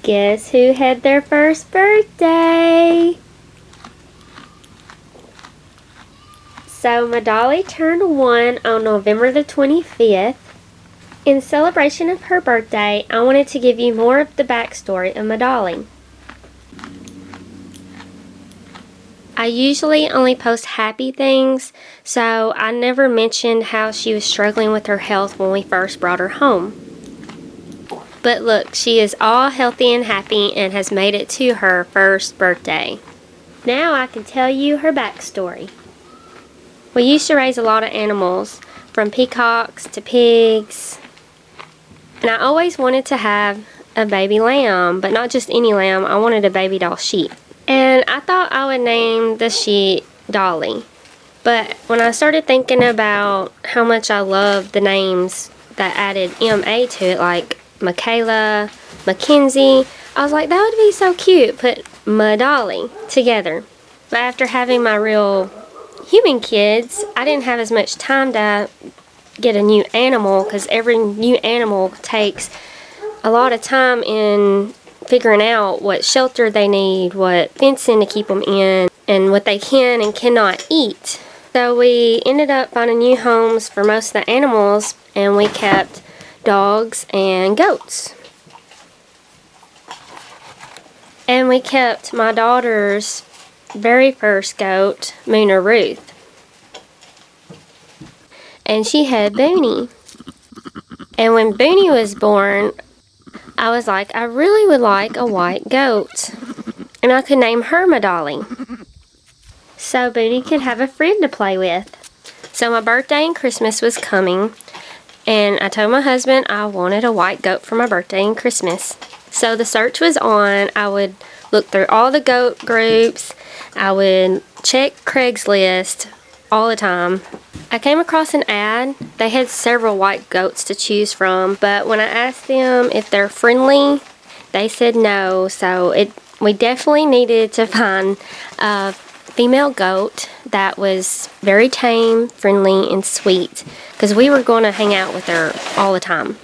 Guess who had their first birthday? So MaDolly turned 1 on November the 25th. In celebration of her birthday, I wanted to give you more of the backstory of MaDolly. I usually only post happy things, so I never mentioned how she was struggling with her health when we first brought her home. But look, she is all healthy and happy and has made it to her first birthday. Now I can tell you her backstory. We used to raise a lot of animals, from peacocks to pigs. And I always wanted to have a baby lamb, but not just any lamb. I wanted a baby doll sheep. And I thought I would name the sheep Dolly. But when I started thinking about how much I love the names that added M-A to it, like Michaela, Mackenzie, I was like, that would be so cute. Put MaDolly together. But after having my real human kids, I didn't have as much time to get a new animal, because every new animal takes a lot of time in figuring out what shelter they need, what fencing to keep them in, and what they can and cannot eat. So we ended up finding new homes for most of the animals, and we kept dogs and goats. And we kept my daughter's very first goat, Moona Ruth. And she had Booney. And when Booney was born, I was like, I really would like a white goat. And I could name her MaDolly, so Booney could have a friend to play with. So my birthday and Christmas was coming, and I told my husband I wanted a white goat for my birthday and Christmas. So the search was on. I would look through all the goat groups. I would check Craigslist all the time. I came across an ad. They had several white goats to choose from, but when I asked them if they're friendly, they said no. So we definitely needed to find a female goat that was very tame, friendly, and sweet, because we were going to hang out with her all the time.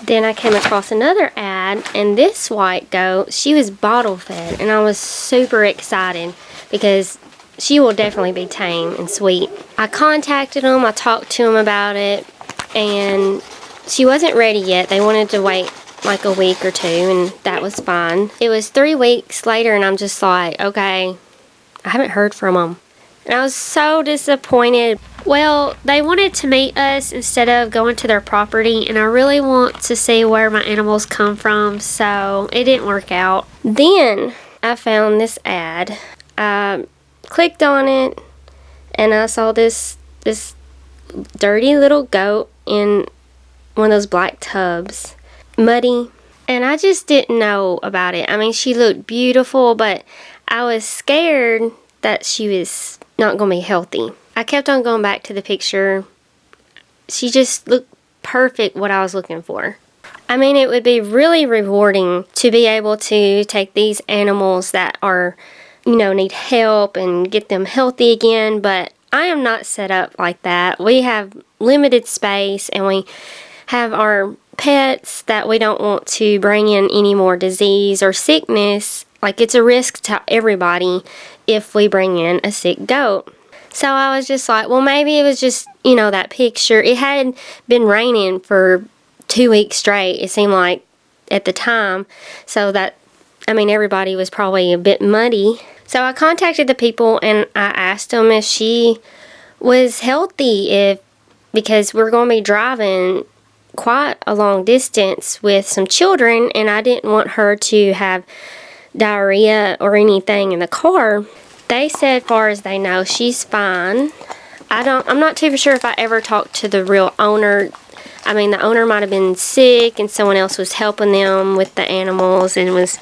Then I came across another ad, and this white goat, she was bottle fed, and I was super excited because she will definitely be tame and sweet. I contacted them, I talked to them about it, and she wasn't ready yet. They wanted to wait like a week or two, and that was fine. It was 3 weeks later, and I'm just like, okay, I haven't heard from them. And I was so disappointed. Well, they wanted to meet us instead of going to their property, and I really want to see where my animals come from, so it didn't work out. Then I found this ad. Clicked on it, and I saw this dirty little goat in one of those black tubs, muddy, and I just didn't know about it. I mean, she looked beautiful, but I was scared that she was not going to be healthy. I kept on going back to the picture. She just looked perfect, what I was looking for. I mean, it would be really rewarding to be able to take these animals that are, need help and get them healthy again, but I am not set up like that. We have limited space, and we have our pets that we don't want to bring in any more disease or sickness. Like, it's a risk to everybody if we bring in a sick goat. So I was just like, well, maybe it was just, that picture. It had been raining for 2 weeks straight, it seemed like, at the time. So everybody was probably a bit muddy. So I contacted the people, and I asked them if she was healthy, because we're going to be driving quite a long distance with some children, and I didn't want her to have diarrhea or anything in the car. They said, as far as they know, she's fine. I'm not too sure if I ever talked to the real owner. I mean, the owner might have been sick, and someone else was helping them with the animals and was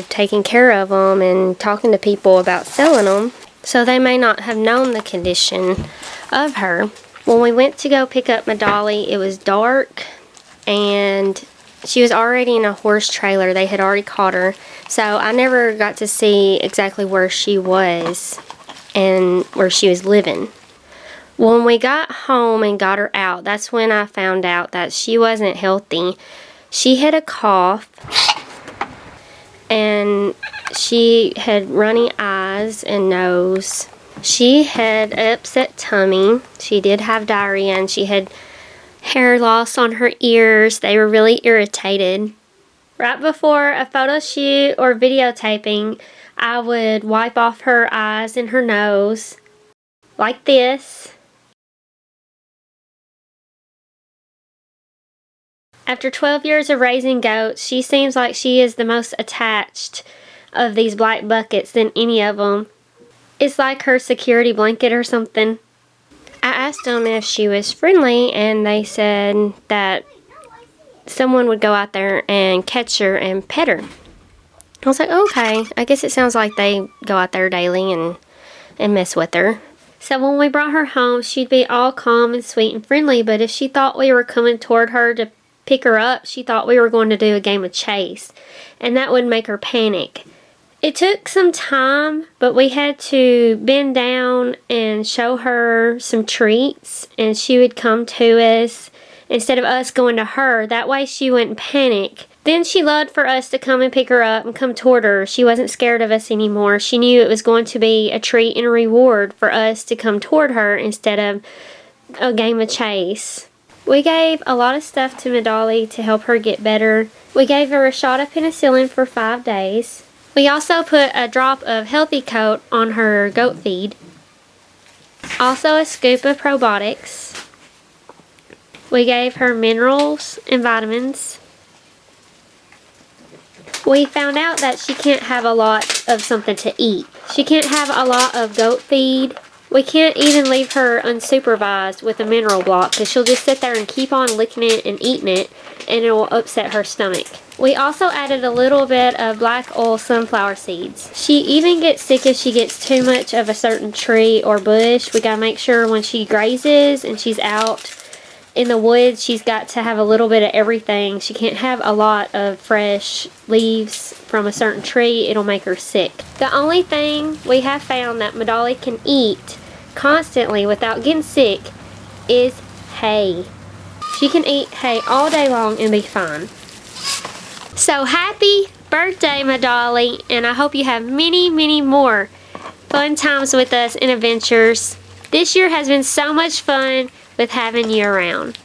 taking care of them and talking to people about selling them. So they may not have known the condition of her. When we went to go pick up MaDolly, it was dark, and she was already in a horse trailer. They had already caught her. So I never got to see exactly where she was and where she was living. When we got home and got her out, that's when I found out that she wasn't healthy. She had a cough, and she had runny eyes and nose. She had an upset tummy. She did have diarrhea, and she had hair loss on her ears. They were really irritated. Right before a photo shoot or videotaping, I would wipe off her eyes and her nose like this. After 12 years of raising goats, she seems like she is the most attached of these black buckets than any of them. It's like her security blanket or something. I asked them if she was friendly, and they said that someone would go out there and catch her and pet her. I was like, okay, I guess it sounds like they go out there daily and mess with her. So when we brought her home, she'd be all calm and sweet and friendly, but if she thought we were coming toward her to pick her up, she thought we were going to do a game of chase, and that would make her panic. It took some time, but we had to bend down and show her some treats, and she would come to us instead of us going to her. That way she wouldn't panic. Then she loved for us to come and pick her up and come toward her. She wasn't scared of us anymore. She knew it was going to be a treat and a reward for us to come toward her instead of a game of chase. We gave a lot of stuff to MaDolly to help her get better. We gave her a shot of penicillin for 5 days. We also put a drop of Healthy Coat on her goat feed. Also a scoop of probiotics. We gave her minerals and vitamins. We found out that she can't have a lot of something to eat. She can't have a lot of goat feed. We can't even leave her unsupervised with a mineral block, because she'll just sit there and keep on licking it and eating it, and it will upset her stomach. We also added a little bit of black oil sunflower seeds. She even gets sick if she gets too much of a certain tree or bush. We gotta make sure when she grazes and she's out in the woods, she's got to have a little bit of everything. She can't have a lot of fresh leaves from a certain tree. It'll make her sick. The only thing we have found that MaDolly can eat constantly without getting sick is hay. She can eat hay all day long and be fine. So happy birthday, MaDolly, and I hope you have many, many more fun times with us and adventures. This year has been so much fun with having you around.